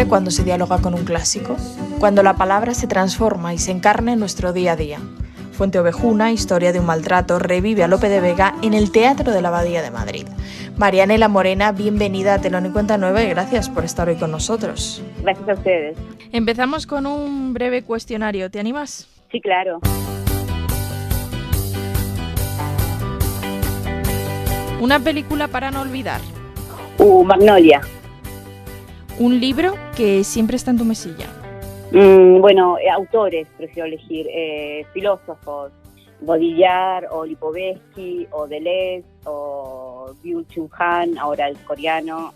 ocurre cuando se dialoga con un clásico, cuando la palabra se transforma y se encarna en nuestro día a día. Fuenteovejuna, historia de un maltrato, revive a Lope de Vega en el Teatro de la Abadía de Madrid. Marianela Morena, bienvenida a Telón y Cuenta Nueva y gracias por estar hoy con nosotros. Gracias a ustedes. Empezamos con un breve cuestionario, ¿te animas? Sí, claro. Una película para no olvidar. Magnolia. Un libro que siempre está en tu mesilla. Autores prefiero elegir, filósofos, Baudrillard o Lipovetsky o Deleuze o Byung-Chul Han, ahora el coreano,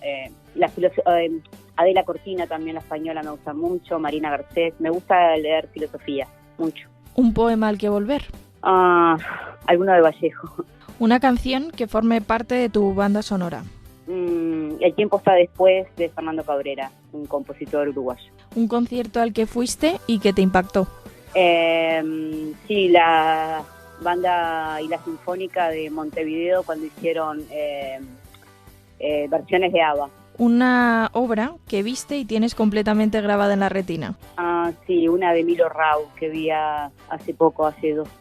Adela Cortina también, la española, me gusta mucho, Marina Garcés, me gusta leer filosofía, mucho. Un poema al que volver. Alguno de Vallejo. Una canción que forme parte de tu banda sonora. El tiempo está después, de Fernando Cabrera, un compositor uruguayo. Un concierto al que fuiste y que te impactó. Sí, la banda y la Sinfónica de Montevideo cuando hicieron versiones de ABBA. Una obra que viste y tienes completamente grabada en la retina. Sí, una de Milo Rau que vi hace 2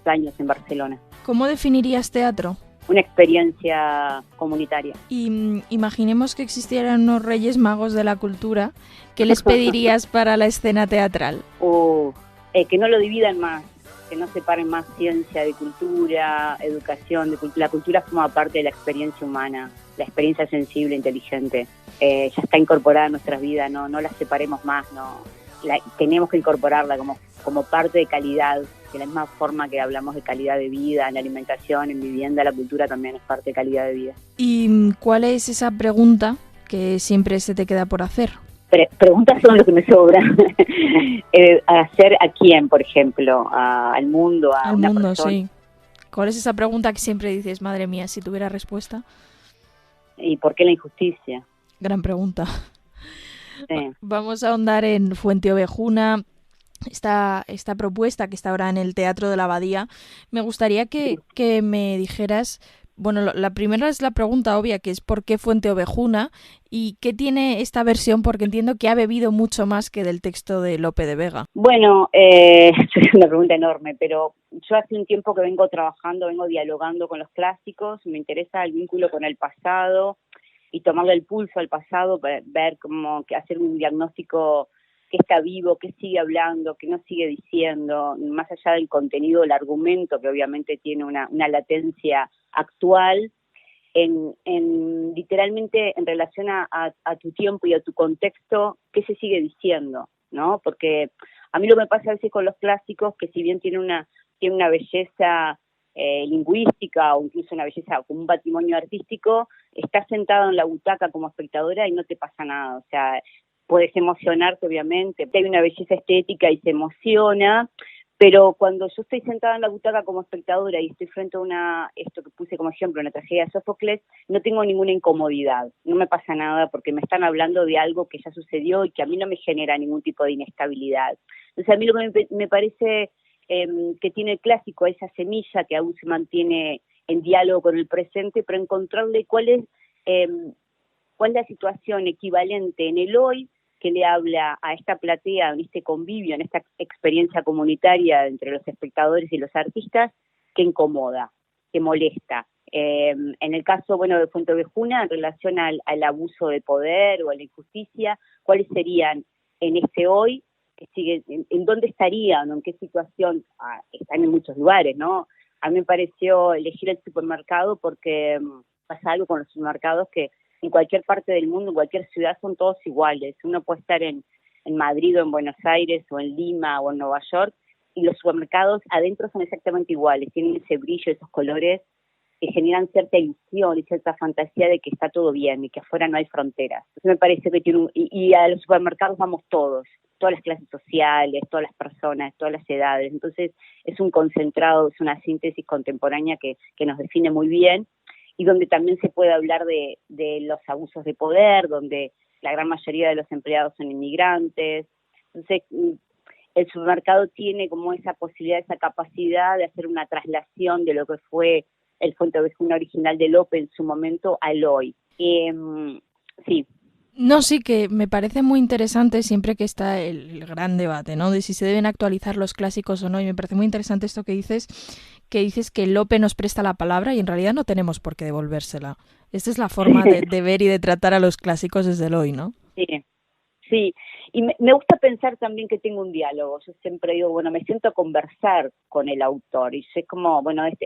años en Barcelona. ¿Cómo definirías teatro? Una experiencia comunitaria. Y imaginemos que existieran unos reyes magos de la cultura, ¿qué les pedirías para la escena teatral? Que no lo dividan más, que no separen más ciencia de cultura, educación de cultura. La cultura forma parte de la experiencia humana, la experiencia sensible, inteligente. Ya está incorporada en nuestras vidas, no la separemos más, tenemos que incorporarla como parte de calidad. De la misma forma que hablamos de calidad de vida, en la alimentación, en vivienda, la cultura también es parte de calidad de vida. ¿Y cuál es esa pregunta que siempre se te queda por hacer? Preguntas son lo que me sobra. ¿Hacer a quién, por ejemplo? ¿Al mundo? ¿A una mundo, persona? Sí. ¿Cuál es esa pregunta que siempre dices, madre mía, si tuviera respuesta? ¿Y por qué la injusticia? Gran pregunta. Sí. Vamos a ahondar en Fuenteovejuna, esta propuesta que está ahora en el Teatro de la Abadía. Me gustaría que me dijeras, bueno, la primera es la pregunta obvia, que es ¿por qué Fuenteovejuna? ¿Y qué tiene esta versión? Porque entiendo que ha bebido mucho más que del texto de Lope de Vega. Bueno, es una pregunta enorme, pero yo hace un tiempo que vengo dialogando con los clásicos, me interesa el vínculo con el pasado y tomarle el pulso al pasado, ver cómo hacer un diagnóstico, qué está vivo, qué sigue hablando, qué no sigue diciendo, más allá del contenido, el argumento, que obviamente tiene una latencia actual, literalmente en relación a tu tiempo y a tu contexto, qué se sigue diciendo, ¿no? Porque a mí lo que me pasa a veces con los clásicos, que si bien tiene una belleza lingüística o incluso una belleza como un patrimonio artístico, estás sentado en la butaca como espectadora y no te pasa nada, o sea, puedes emocionarte obviamente, hay una belleza estética y se emociona, pero cuando yo estoy sentada en la butaca como espectadora y estoy frente a esto que puse como ejemplo, una tragedia de Sófocles, no tengo ninguna incomodidad, no me pasa nada porque me están hablando de algo que ya sucedió y que a mí no me genera ningún tipo de inestabilidad. Entonces a mí lo que me parece que tiene el clásico, esa semilla que aún se mantiene en diálogo con el presente, pero encontrarle cuál es la situación equivalente en el hoy que le habla a esta platea, en este convivio, en esta experiencia comunitaria entre los espectadores y los artistas, que incomoda, que molesta. En el caso, de Fuenteovejuna, en relación al abuso de poder o a la injusticia, ¿cuáles serían en este hoy? Que sigue, ¿en dónde estarían o en qué situación? Están en muchos lugares, ¿no? A mí me pareció elegir el supermercado porque pasa algo con los supermercados que en cualquier parte del mundo, en cualquier ciudad, son todos iguales. Uno puede estar en Madrid o en Buenos Aires o en Lima o en Nueva York y los supermercados adentro son exactamente iguales, tienen ese brillo, esos colores que generan cierta ilusión y cierta fantasía de que está todo bien y que afuera no hay fronteras. Entonces me parece que tiene y a los supermercados vamos todas las clases sociales, todas las personas, todas las edades. Entonces es un concentrado, es una síntesis contemporánea que nos define muy bien y donde también se puede hablar de los abusos de poder, donde la gran mayoría de los empleados son inmigrantes. Entonces el supermercado tiene como esa posibilidad, esa capacidad de hacer una traslación de lo que fue el Fuenteovejuna original de Lope en su momento al hoy. Sí, No, sí que me parece muy interesante siempre que está el gran debate, ¿no? De si se deben actualizar los clásicos o no. Y me parece muy interesante esto que dices que Lope nos presta la palabra y en realidad no tenemos por qué devolvérsela. Esta es la forma de ver y de tratar a los clásicos desde el hoy, ¿no? Sí, sí, y me gusta pensar también que tengo un diálogo. Yo siempre digo, bueno, me siento a conversar con el autor y sé como, bueno, este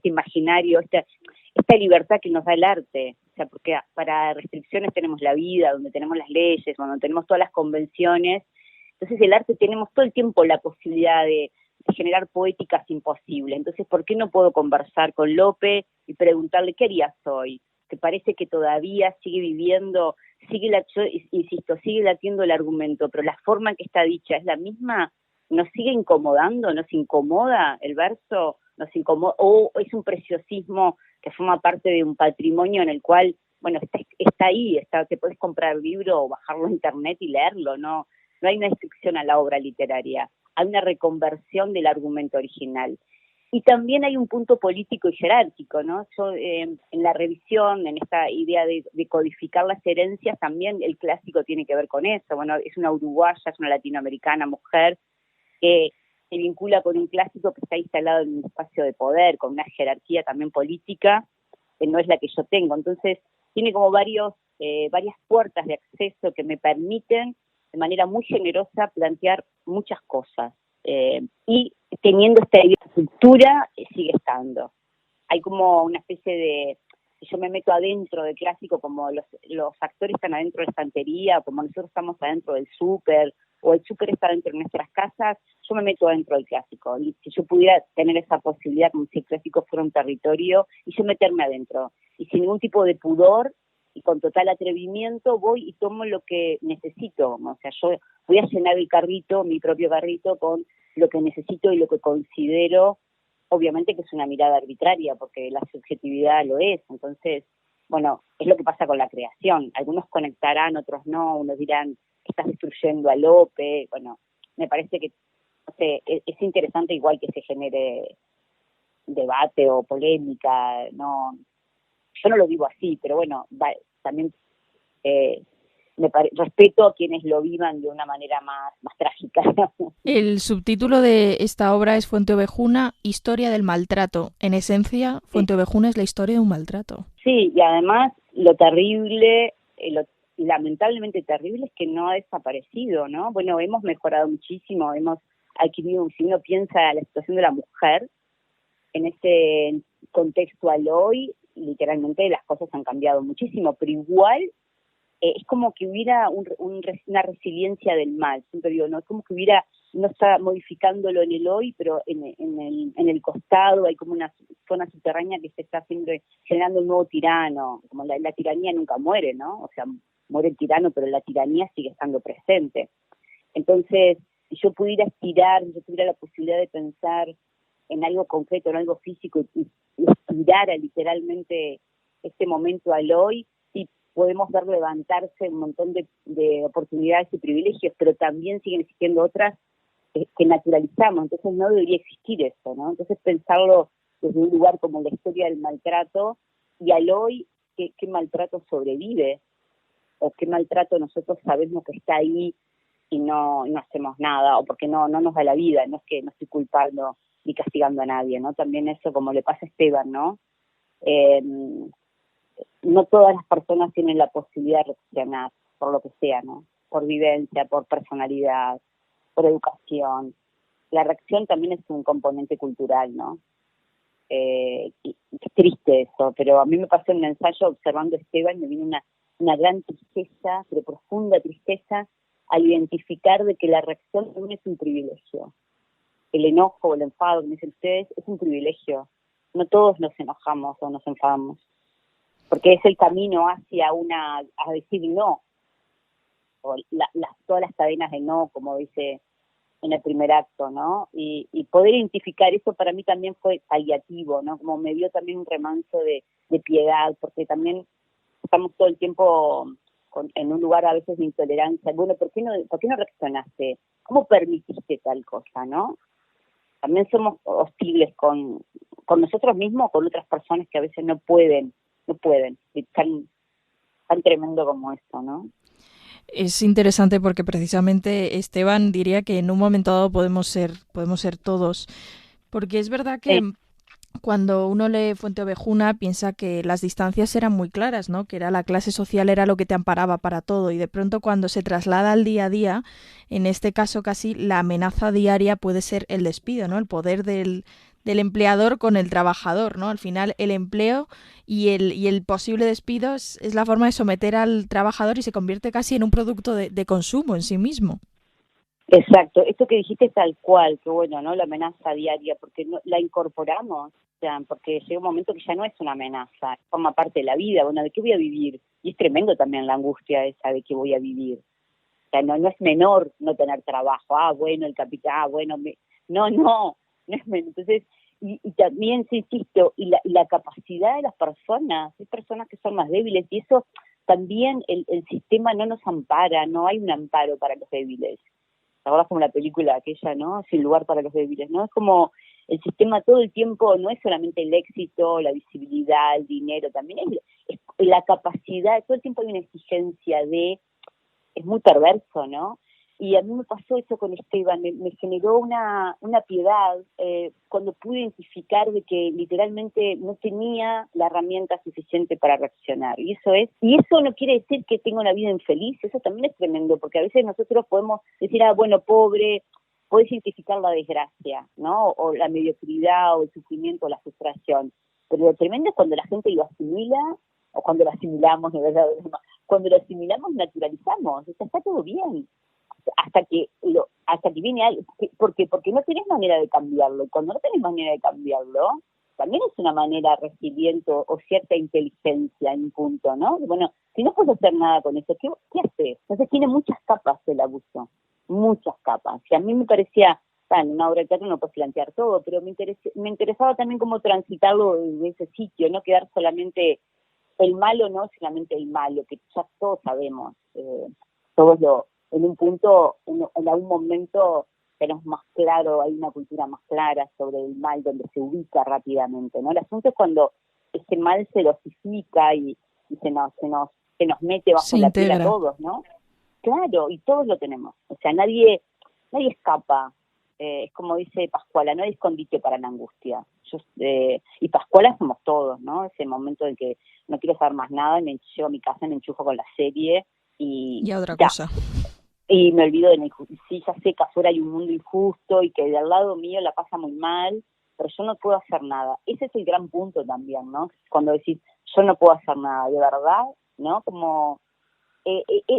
imaginario, esta libertad que nos da el arte. O sea, porque para restricciones tenemos la vida, donde tenemos las leyes, donde tenemos todas las convenciones. Entonces el arte tenemos todo el tiempo la posibilidad de generar poéticas imposibles. Entonces, ¿por qué no puedo conversar con Lope y preguntarle qué harías hoy? ¿Te parece que todavía sigue viviendo, yo insisto, sigue latiendo el argumento, pero la forma en que está dicha es la misma? ¿Nos sigue incomodando? ¿Nos incomoda el verso? ¿Nos incomoda? ¿O es un preciosismo que forma parte de un patrimonio en el cual, bueno, está ahí, te puedes comprar el libro o bajarlo a internet y leerlo, ¿no? No hay una descripción a la obra literaria, hay una reconversión del argumento original. Y también hay un punto político y jerárquico, ¿no? Yo, en la revisión, en esta idea de codificar las herencias, también el clásico tiene que ver con eso. Bueno, es una uruguaya, es una latinoamericana mujer que se vincula con un clásico que está instalado en un espacio de poder, con una jerarquía también política, que no es la que yo tengo. Entonces, tiene como varias puertas de acceso que me permiten, de manera muy generosa, plantear muchas cosas. Y teniendo esta estructura, sigue estando. Hay como una especie de, si yo me meto adentro del clásico, como los actores están adentro de la estantería, como nosotros estamos adentro del súper, o el súper está dentro de nuestras casas, yo me meto adentro del clásico. Y si yo pudiera tener esa posibilidad, como si el clásico fuera un territorio, y yo meterme adentro, y sin ningún tipo de pudor, y con total atrevimiento, voy y tomo lo que necesito. O sea, yo voy a llenar el carrito, mi propio carrito, con lo que necesito y lo que considero, obviamente que es una mirada arbitraria, porque la subjetividad lo es. Entonces, bueno, es lo que pasa con la creación. Algunos conectarán, otros no, unos dirán, estás destruyendo a Lope. Bueno, me parece que, no sé, es interesante igual que se genere debate o polémica. No, yo no lo digo así, pero bueno, también eh, respeto a quienes lo vivan de una manera más trágica. El subtítulo de esta obra es Fuenteovejuna, Historia del maltrato. En esencia, Sí. Fuenteovejuna es la historia de un maltrato. Sí, y además lo terrible, lo lamentablemente terrible es que no ha desaparecido, ¿no? Bueno, hemos mejorado muchísimo, hemos adquirido, si uno piensa la situación de la mujer en ese contexto al hoy, literalmente las cosas han cambiado muchísimo, pero igual es como que hubiera una resiliencia del mal, siempre digo, ¿no? Es como que hubiera, no está modificándolo en el hoy, pero en el costado hay como una zona subterránea que se está haciendo, generando un nuevo tirano, como la tiranía nunca muere, ¿no? O sea, muere el tirano, pero la tiranía sigue estando presente. Entonces, si yo pudiera estirar, si yo tuviera la posibilidad de pensar en algo concreto, en algo físico, y estirara literalmente este momento al hoy, sí podemos ver levantarse un montón de oportunidades y privilegios, pero también siguen existiendo otras que naturalizamos, entonces no debería existir eso, ¿no? Entonces pensarlo desde un lugar como la historia del maltrato, y al hoy, ¿qué maltrato sobrevive? O qué maltrato nosotros sabemos que está ahí y no hacemos nada, o porque no nos da la vida. No es que no estoy culpando ni castigando a nadie, ¿no? También eso, como le pasa a Esteban, ¿no? Eh, no todas las personas tienen la posibilidad de reaccionar, por lo que sea, ¿no? Por vivencia, por personalidad, por educación. La reacción también es un componente cultural, ¿no? Y es triste eso, pero a mí me pasó en un ensayo observando a Esteban, me vino una gran tristeza, pero profunda tristeza, al identificar de que la reacción no es un privilegio. El enojo o el enfado, como dicen ustedes, es un privilegio. No todos nos enojamos o nos enfadamos, porque es el camino hacia a decir no, o todas las cadenas de no, como dice en el primer acto, ¿no? Y poder identificar eso para mí también fue paliativo, ¿no? Como me dio también un remanso de piedad, porque también estamos todo el tiempo en un lugar a veces de intolerancia. Bueno, ¿por qué no reaccionaste? ¿Cómo permitiste tal cosa, no? También somos hostiles con nosotros mismos, con otras personas que a veces no pueden, están tan tremendo como eso, ¿no? Es interesante porque precisamente Esteban diría que en un momento dado podemos ser todos. Porque es verdad Sí, que cuando uno lee Fuente Ovejuna piensa que las distancias eran muy claras, ¿no? Que era la clase social era lo que te amparaba para todo y de pronto cuando se traslada al día a día, en este caso casi la amenaza diaria puede ser el despido, ¿no? El poder del empleador con el trabajador, ¿no? Al final el empleo y el posible despido es la forma de someter al trabajador y se convierte casi en un producto de consumo en sí mismo. exacto. Esto que dijiste es tal cual, que bueno, ¿no? La amenaza diaria, porque no, la incorporamos, o sea, porque llega un momento que ya no es una amenaza, forma parte de la vida, bueno, ¿de qué voy a vivir? Y es tremendo también la angustia esa de qué voy a vivir. O sea, no es menor no tener trabajo, bueno, el capital, bueno, no es menor. Entonces, y también, sí, insisto, y la capacidad de las personas, hay personas que son más débiles, y eso también el sistema no nos ampara, no hay un amparo para los débiles. Ahora como la película aquella, ¿no? Sin lugar para los débiles, ¿no? Es como el sistema todo el tiempo, no es solamente el éxito, la visibilidad, el dinero, también es la capacidad, todo el tiempo hay una exigencia de, es muy perverso, ¿no? Y a mí me pasó eso con Esteban, me generó una piedad cuando pude identificar de que literalmente no tenía la herramienta suficiente para reaccionar. Y eso no quiere decir que tenga una vida infeliz, eso también es tremendo, porque a veces nosotros podemos decir, bueno, pobre, puedes identificar la desgracia, ¿no? O la mediocridad, o el sufrimiento, o la frustración. Pero lo tremendo es cuando la gente lo asimila, o cuando lo asimilamos, de verdad, cuando lo asimilamos naturalizamos, o sea, está todo bien hasta que viene algo, porque no tenés manera de cambiarlo, y cuando no tenés manera de cambiarlo también es una manera resiliente o cierta inteligencia en un punto, ¿no? Bueno, si no puedes hacer nada con eso, ¿qué haces? Entonces tiene muchas capas el abuso, muchas capas, y a mí me parecía, en una obra de teatro no puedes plantear todo, pero me interesaba también cómo transitarlo de ese sitio, no quedar solamente el malo, no solamente el malo, que ya todos sabemos, todos en un punto, en algún momento tenemos más claro, hay una cultura más clara sobre el mal donde se ubica rápidamente, ¿no? El asunto es cuando ese mal se dosifica y se nos mete Se bajo la piel a integra. todos, ¿no? Claro, y todos lo tenemos, o sea, nadie escapa, es como dice Pascuala, no hay escondite para la angustia. Y Pascuala somos todos, ¿no? Ese momento en que no quiero saber más nada, llego a mi casa, me enchufo con la serie y Y a otra ya, cosa. y me olvido de la injusticia, sé que afuera hay un mundo injusto y que del lado mío la pasa muy mal, pero yo no puedo hacer nada. Ese es el gran punto también, ¿no? Cuando decís, yo no puedo hacer nada, de verdad, ¿no? Como,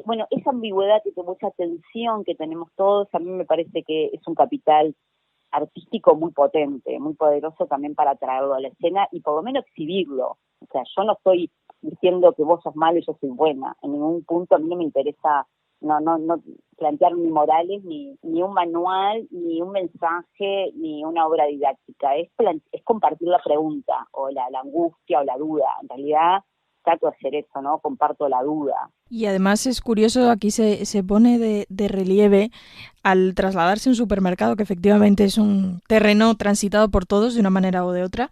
bueno, esa ambigüedad y mucha tensión que tenemos todos, a mí me parece que es un capital artístico muy potente, muy poderoso también para traerlo a la escena y por lo menos exhibirlo. O sea, yo no estoy diciendo que vos sos malo y yo soy buena. En ningún punto a mí no me interesa no plantear ni morales, ni un manual, ni un mensaje, ni una obra didáctica. Es compartir la pregunta, o la angustia, o la duda. En realidad trato de hacer eso, ¿no? Comparto la duda. Y además es curioso, aquí se pone de relieve al trasladarse a un supermercado, que efectivamente es un terreno transitado por todos de una manera o de otra,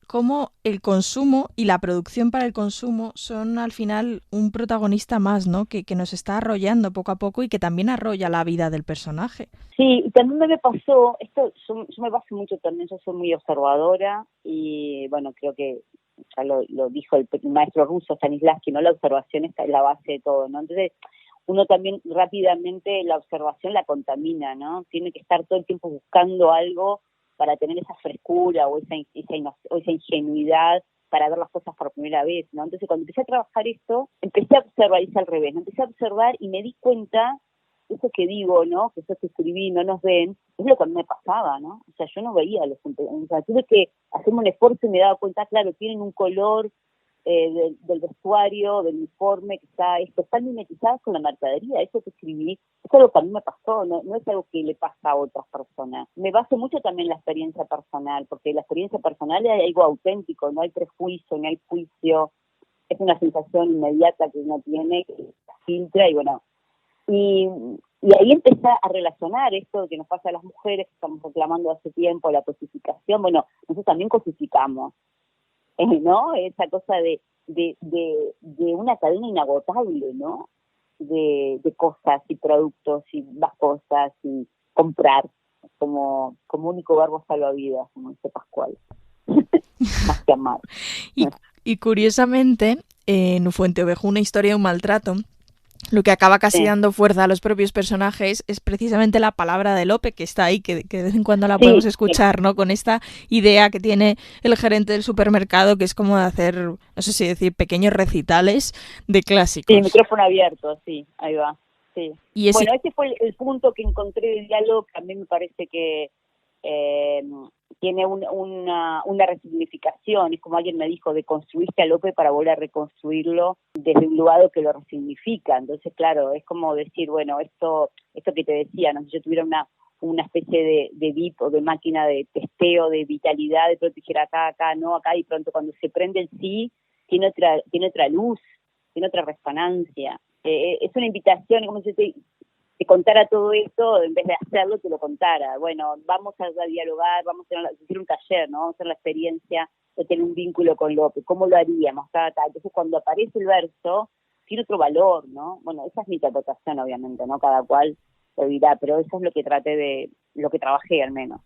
cómo el consumo y la producción para el consumo son al final un protagonista más, ¿no? Que nos está arrollando poco a poco y que también arrolla la vida del personaje. Sí, y también me pasó, yo me baso mucho también, yo soy muy observadora y bueno, creo que ya lo dijo el maestro ruso Stanislavski, ¿no? La observación está en la base de todo, ¿no? Entonces, uno también rápidamente la observación la contamina, ¿no? Tiene que estar todo el tiempo buscando algo para tener esa frescura o esa ingenuidad para ver las cosas por primera vez, ¿no? Entonces, cuando empecé a trabajar esto, empecé a observar, hice al revés, ¿no? Empecé a observar y me di cuenta eso que digo, ¿no? Que eso que escribí, no nos ven, es lo que a mí me pasaba, ¿no? O sea, yo no veía a los o sea, tuve que hacerme un esfuerzo y me daba cuenta, claro, tienen un color del vestuario, del uniforme, que están mimetizadas con la mercadería, eso que escribí, eso es lo que a mí me pasó, no es algo que le pasa a otras personas. Me baso mucho también en la experiencia personal, porque la experiencia personal es algo auténtico, no hay prejuicio, no hay juicio, es una sensación inmediata que uno tiene, que filtra y bueno, y, y ahí empecé a relacionar esto que nos pasa a las mujeres, que estamos reclamando hace tiempo, la cosificación. Bueno, nosotros también cosificamos, ¿no? Esa cosa de de una cadena inagotable, ¿no? De cosas y productos y más cosas y comprar como único verbo salvavidas, como dice Pascual, más que amar. Y, y curiosamente, en Fuente Ovejuna, Historia de un maltrato, lo que acaba casi Sí, dando fuerza a los propios personajes es precisamente la palabra de Lope, que está ahí, que de vez en cuando la podemos sí, sí, escuchar, ¿no? Con esta idea que tiene el gerente del supermercado, que es como de hacer, no sé si decir, pequeños recitales de sí, clásicos. micrófono abierto, sí, ahí va, sí. Y ese Bueno, ese fue el punto que encontré de diálogo, que a mí me parece que eh, tiene una resignificación. Es como alguien me dijo, deconstruiste a Lope para volver a reconstruirlo desde un lugar que lo resignifica. Entonces, claro, es como decir, bueno, esto que te decía, ¿no? Si yo tuviera una especie de VIP o de máquina de testeo, de vitalidad, de pronto dijera acá, no, acá, y pronto cuando se prende el sí, tiene otra luz, tiene otra resonancia. Es una invitación, como si te contara todo esto, en vez de hacerlo, te lo contara. Bueno, vamos a dialogar, vamos a hacer un taller, ¿no? Vamos a hacer la experiencia de tener un vínculo con López. ¿Cómo lo haríamos? Entonces, cuando aparece el verso, tiene otro valor, ¿no? Bueno, esa es mi interpretación, obviamente, ¿no? Cada cual lo dirá, pero eso es lo que lo que trabajé al menos.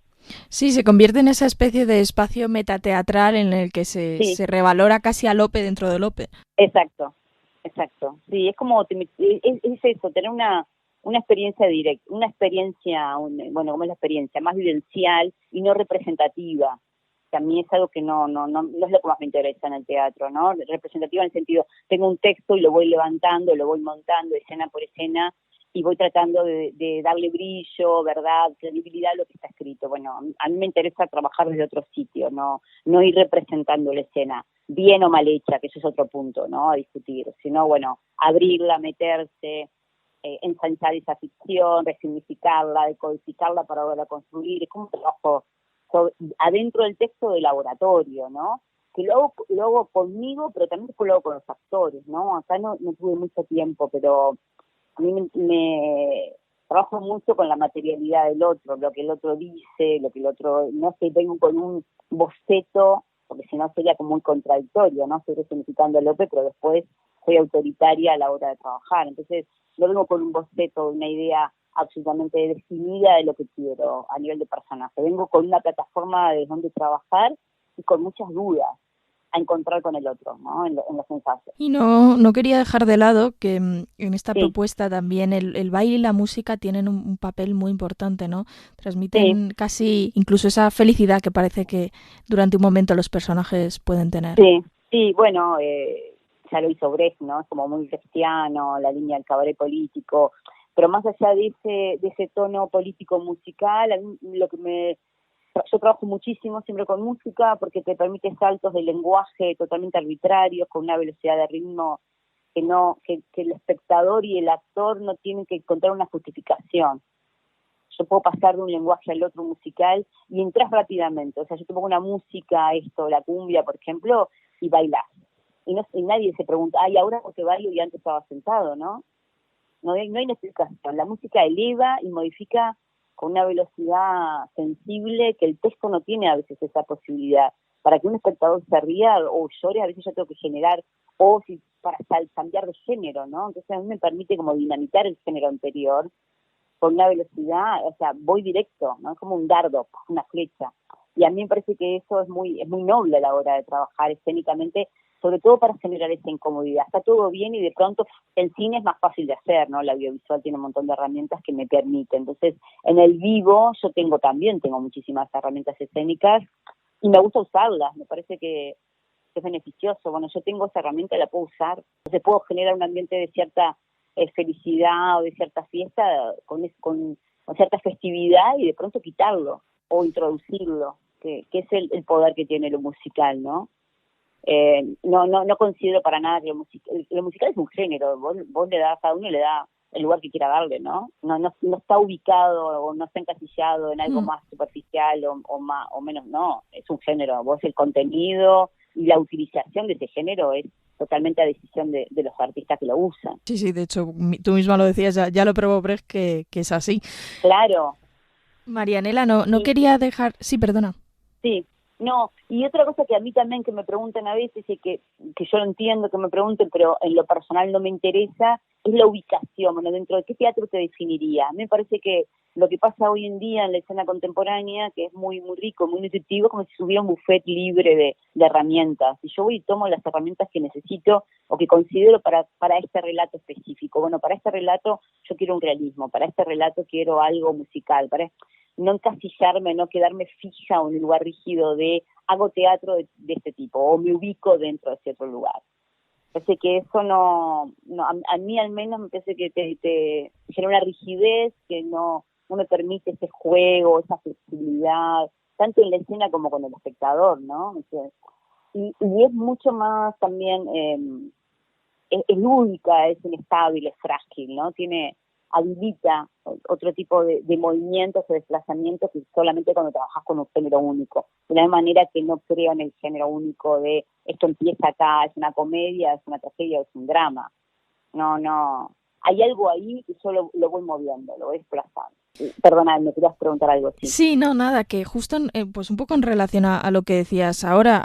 sí, se convierte en esa especie de espacio metateatral en el que Sí, se revalora casi a Lope dentro de Lope. exacto, exacto. Sí, es como, es eso, tener una experiencia directa, bueno, ¿cómo es la experiencia? Más vivencial y no representativa. Que a mí es algo que no es lo que más me interesa en el teatro, ¿no? Representativa en el sentido, tengo un texto y lo voy levantando, lo voy montando escena por escena y voy tratando de darle brillo, verdad, credibilidad a lo que está escrito. Bueno, a mí me interesa trabajar desde otro sitio, no ir representando la escena, bien o mal hecha, que eso es otro punto, ¿no? A discutir, sino, bueno, abrirla, meterse, ensanchar esa ficción, resignificarla, decodificarla para volver a construir. Es como un trabajo adentro del texto de laboratorio, ¿no? Que lo hago conmigo, pero también después lo hago con los actores, ¿no? Acá no tuve mucho tiempo, pero a mí me trabajo mucho con la materialidad del otro, lo que el otro dice, lo que el otro, no es que vengo con un boceto, porque si no sería como muy contradictorio, ¿no? Estoy resignificando a López, pero después soy autoritaria a la hora de trabajar. Entonces, no vengo con un boceto, una idea absolutamente definida de lo que quiero a nivel de personaje. Vengo con una plataforma de donde trabajar y con muchas dudas a encontrar con el otro, ¿no? En los ensayos. Y no quería dejar de lado que en esta Sí, propuesta también el baile y la música tienen un papel muy importante, ¿no? sí, Transmiten casi incluso esa felicidad que parece que durante un momento los personajes pueden tener. sí, sí, bueno, ya lo hizo Brecht, ¿no? Es como muy brechtiano, la línea del cabaret político, pero más allá de ese tono político musical, a mí yo trabajo muchísimo siempre con música porque te permite saltos de lenguaje totalmente arbitrarios, con una velocidad de ritmo que el espectador y el actor no tienen que encontrar una justificación. Yo puedo pasar de un lenguaje al otro musical y entras rápidamente. O sea, yo te pongo una música, la cumbia, por ejemplo, y bailás. Y nadie se pregunta, ay, ahora por qué bailo y antes estaba sentado, ¿no? No hay una explicación. La música eleva y modifica con una velocidad sensible que el texto no tiene a veces esa posibilidad. Para que un espectador se ría o llore, a veces yo tengo que generar, o si para cambiar de género, ¿no? Entonces a mí me permite como dinamitar el género anterior con una velocidad, o sea, voy directo, ¿no? Es como un dardo, una flecha. Y a mí me parece que eso es muy noble a la hora de trabajar escénicamente, sobre todo para generar esa incomodidad. Está todo bien y de pronto el cine es más fácil de hacer, ¿no? La audiovisual tiene un montón de herramientas que me permiten. Entonces, en el vivo yo tengo muchísimas herramientas escénicas y me gusta usarlas, me parece que es beneficioso. Bueno, yo tengo esa herramienta y la puedo usar. Entonces puedo generar un ambiente de cierta felicidad o de cierta fiesta con cierta festividad y de pronto quitarlo o introducirlo, que es el poder que tiene lo musical, ¿no? No considero para nada que lo musical es un género, vos le das, a uno le da el lugar que quiera darle, ¿no? No está ubicado o no está encasillado en algo Mm. más superficial o más o menos, no, es un género. Vos el contenido y la utilización de ese género es totalmente a decisión de los artistas que lo usan. Sí, sí, de hecho, tú misma lo decías, ya lo probó Brecht que es así. Claro, Marianela, no y quería dejar... Sí, perdona. sí, No, y otra cosa que a mí también que me preguntan a veces y que yo lo entiendo que me pregunten, pero en lo personal no me interesa, es la ubicación, bueno, dentro de qué teatro te definiría. A mí me parece que lo que pasa hoy en día en la escena contemporánea, que es muy muy rico, muy nutritivo, como si hubiera un buffet libre de herramientas. Y yo voy y tomo las herramientas que necesito o que considero para este relato específico. Bueno, para este relato yo quiero un realismo, para este relato quiero algo musical, para no encasillarme, no quedarme fija en un lugar rígido de hago teatro de este tipo o me ubico dentro de cierto lugar. Parece que eso no a mí al menos me parece que te genera una rigidez que no me permite ese juego, esa flexibilidad, tanto en la escena como con el espectador, ¿no? Y es mucho más también, es lúdica, es inestable, es frágil, ¿no? Habilita otro tipo de movimientos o desplazamientos que solamente cuando trabajas con un género único. De la manera que no creo en el género único de esto empieza acá, es una comedia, es una tragedia, es un drama. No. Hay algo ahí que yo lo voy moviendo, lo voy desplazando. Perdona, me querías preguntar algo así. Sí, no, nada, que justo, pues un poco en relación a lo que decías ahora,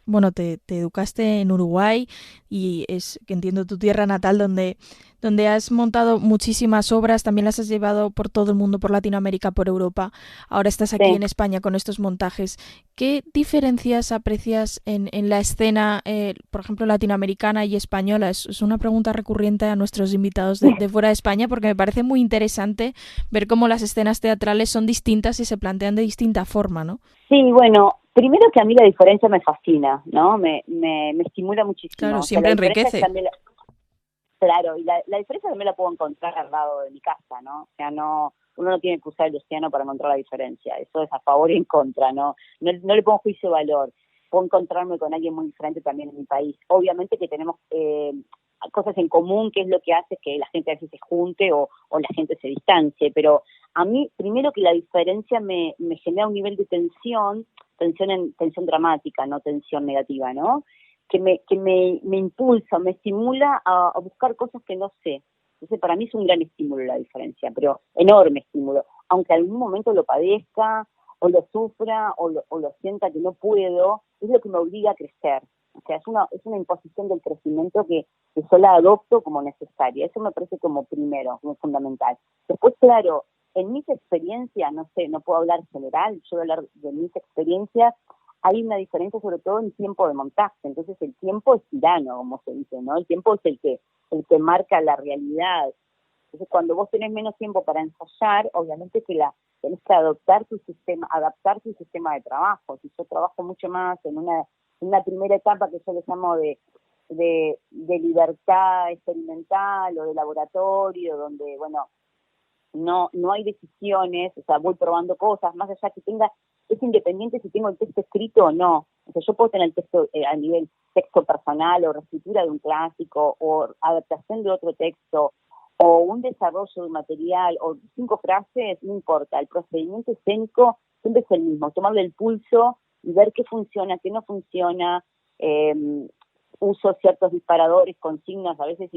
bueno, te educaste en Uruguay y es que entiendo tu tierra natal donde has montado muchísimas obras, también las has llevado por todo el mundo, por Latinoamérica, por Europa. Ahora estás aquí Sí. en España con estos montajes. ¿Qué diferencias aprecias en la escena, por ejemplo, latinoamericana y española? Es una pregunta recurrente a nuestros invitados de fuera de España porque me parece muy interesante ver cómo las escenas teatrales son distintas y se plantean de distinta forma, ¿no? Sí, bueno, primero que a mí la diferencia me fascina, ¿no? Me estimula muchísimo. Claro, O sea, la siempre diferencia enriquece. también, claro, y la diferencia también la puedo encontrar al lado de mi casa, ¿no? O sea, uno no tiene que usar el océano para encontrar la diferencia. Eso es a favor y en contra, ¿no? No le pongo juicio de valor. Puedo encontrarme con alguien muy diferente también en mi país. Obviamente que tenemos cosas en común, que es lo que hace que la gente a veces se junte o la gente se distancie, pero a mí, primero que la diferencia me genera un nivel de tensión dramática, no tensión negativa, ¿no? Que me impulsa, me estimula a buscar cosas que no sé. Entonces, para mí es un gran estímulo la diferencia, pero enorme estímulo. Aunque algún momento lo padezca, o lo sufra, o lo sienta que no puedo, es lo que me obliga a crecer. O sea, es una imposición del crecimiento que yo la adopto como necesaria. Eso me parece como primero, como fundamental. Después, claro, en mis experiencias, no sé, no puedo hablar general, yo voy a hablar de mis experiencias, hay una diferencia sobre todo en tiempo de montaje. Entonces el tiempo es tirano, como se dice, ¿no? El tiempo es el que marca la realidad. Entonces cuando vos tenés menos tiempo para ensayar, obviamente que tenés que adaptar tu sistema de trabajo. Si yo trabajo mucho más en una primera etapa que yo le llamo de libertad experimental o de laboratorio, donde, bueno, no hay decisiones, o sea, voy probando cosas, más allá que es independiente si tengo el texto escrito o no. O sea, yo puedo tener el texto a nivel texto personal o reescritura de un clásico o adaptación de otro texto o un desarrollo de un material o 5 frases, no importa, el procedimiento escénico siempre es el mismo, tomarle el pulso y ver qué funciona, qué no funciona. Uso ciertos disparadores, consignas, a veces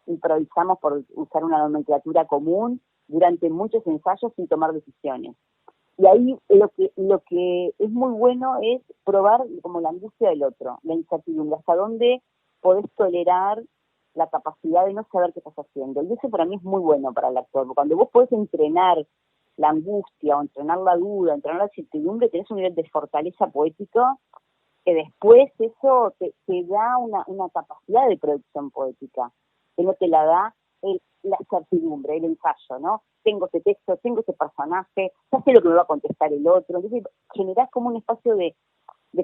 improvisamos por usar una nomenclatura común durante muchos ensayos sin tomar decisiones. Y ahí lo que es muy bueno es probar como la angustia del otro, la incertidumbre, hasta dónde podés tolerar la capacidad de no saber qué estás haciendo. Y eso para mí es muy bueno para el actor, porque cuando vos podés entrenar la angustia o entrenar la duda, entrenar la incertidumbre, tenés un nivel de fortaleza poética que después eso te da una capacidad de producción poética, que no te la da la certidumbre, el ensayo, ¿no? Tengo ese texto, tengo ese personaje, ya sé lo que me va a contestar el otro. Entonces generás como un espacio de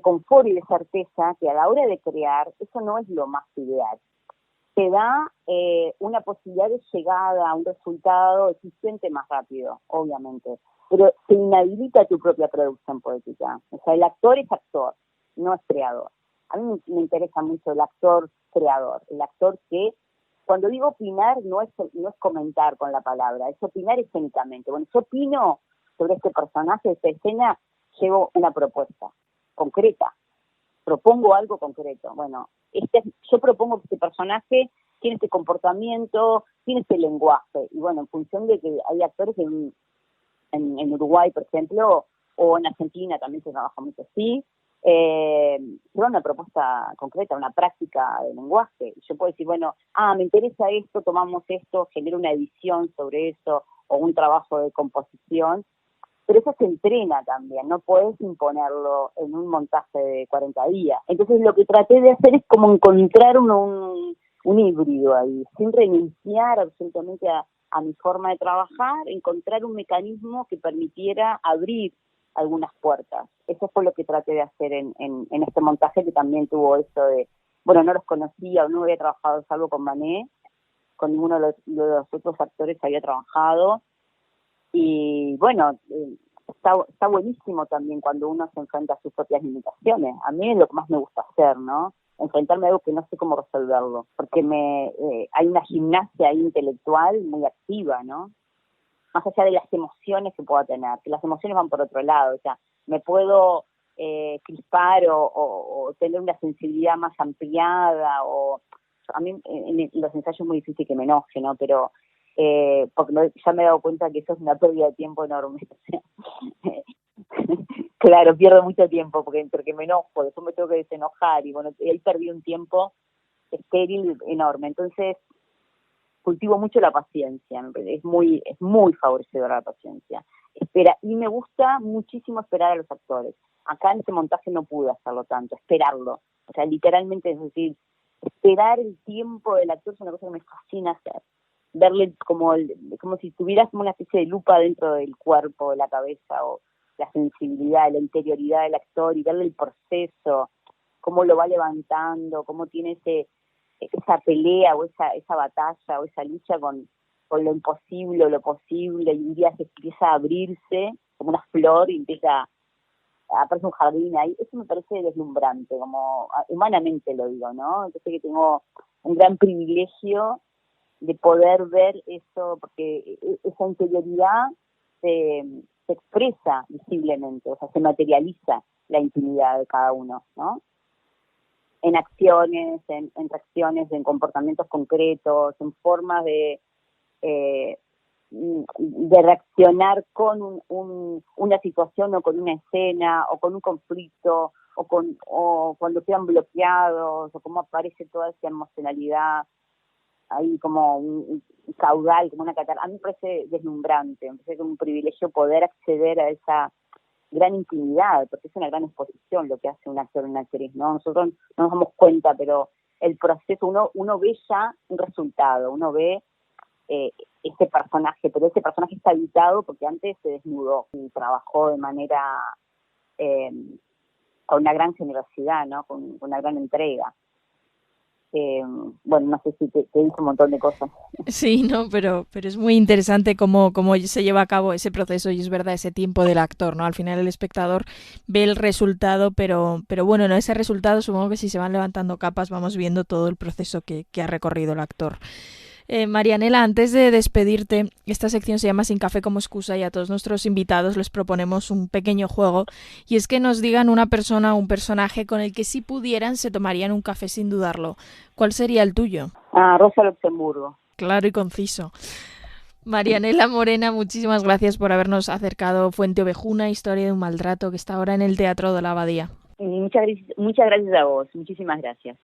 confort y de certeza que a la hora de crear, eso no es lo más ideal. Te da una posibilidad de llegada a un resultado eficiente más rápido, obviamente, pero te inhabilita tu propia producción poética. O sea, el actor es actor, no es creador. A mí me interesa mucho el actor creador, el actor que, cuando digo opinar, no es comentar con la palabra, es opinar escénicamente. Bueno, yo opino sobre este personaje, esta escena, llevo una propuesta concreta, propongo algo concreto. Bueno, yo propongo que este personaje tiene este comportamiento, tiene este lenguaje, y bueno, en función de que hay actores en Uruguay, por ejemplo, o en Argentina también se trabaja mucho así, lleva una propuesta concreta, una práctica de lenguaje. Yo puedo decir, bueno, me interesa esto, tomamos esto, genero una edición sobre eso, o un trabajo de composición, pero eso se entrena también, no puedes imponerlo en un montaje de 40 días. Entonces lo que traté de hacer es como encontrar un híbrido ahí, sin renunciar absolutamente a mi forma de trabajar, encontrar un mecanismo que permitiera abrir algunas puertas. Eso fue lo que traté de hacer en este montaje, que también tuvo eso de, bueno, no los conocía o no había trabajado salvo con Manet, con ninguno de los otros actores había trabajado. Y bueno, está buenísimo también cuando uno se enfrenta a sus propias limitaciones. A mí es lo que más me gusta hacer, ¿no? Enfrentarme a algo que no sé cómo resolverlo, porque hay una gimnasia ahí intelectual muy activa, ¿no? Más allá de las emociones que pueda tener, que las emociones van por otro lado, o sea, me puedo crispar o tener una sensibilidad más ampliada, o a mí en los ensayos es muy difícil que me enoje, ¿no? Pero porque ya me he dado cuenta que eso es una pérdida de tiempo enorme. Claro, pierdo mucho tiempo porque me enojo, después me tengo que desenojar y bueno, ahí perdí un tiempo estéril enorme. Entonces cultivo mucho la paciencia, es muy favorecedora la paciencia. Y me gusta muchísimo esperar a los actores. Acá en este montaje no pude hacerlo tanto, esperarlo. O sea, literalmente, es decir, esperar el tiempo del actor es una cosa que me fascina hacer. Verle como si tuvieras como una especie de lupa dentro del cuerpo, de la cabeza, o la sensibilidad, la interioridad del actor, y verle el proceso, cómo lo va levantando, cómo tiene esa pelea o esa batalla o esa lucha con lo imposible o lo posible, y un día se empieza a abrirse como una flor y empieza a aparecer un jardín ahí. Eso me parece deslumbrante, como humanamente lo digo, ¿no? Entonces que tengo un gran privilegio de poder ver eso, porque esa interioridad se expresa visiblemente, o sea, se materializa la intimidad de cada uno, ¿no? En acciones, en reacciones, en comportamientos concretos, en formas de reaccionar con una situación o con una escena o con un conflicto o cuando quedan bloqueados o cómo aparece toda esa emocionalidad ahí como un caudal, como una catarata. A mí me parece deslumbrante, me parece un privilegio poder acceder a esa gran intimidad, porque es una gran exposición lo que hace un actor o una actriz, ¿no? Nosotros no nos damos cuenta, pero el proceso, uno ve ya un resultado, uno ve este personaje, pero ese personaje está habitado porque antes se desnudó y trabajó de manera con una gran generosidad, ¿no? Con una gran entrega. Bueno, no sé si te dice un montón de cosas. Sí, no, pero es muy interesante cómo se lleva a cabo ese proceso, y es verdad, ese tiempo del actor, ¿no? Al final el espectador ve el resultado, pero bueno, no, ese resultado supongo que si se van levantando capas vamos viendo todo el proceso que ha recorrido el actor. Marianela, antes de despedirte, esta sección se llama Sin café como excusa, y a todos nuestros invitados les proponemos un pequeño juego, y es que nos digan una persona o un personaje con el que si pudieran se tomarían un café sin dudarlo. ¿Cuál sería el tuyo? Rosa Luxemburgo. Claro y conciso. Marianela Morena, muchísimas gracias por habernos acercado Fuente Ovejuna, historia de un maltrato, que está ahora en el Teatro de la Abadía. Muchas gracias a vos, muchísimas gracias.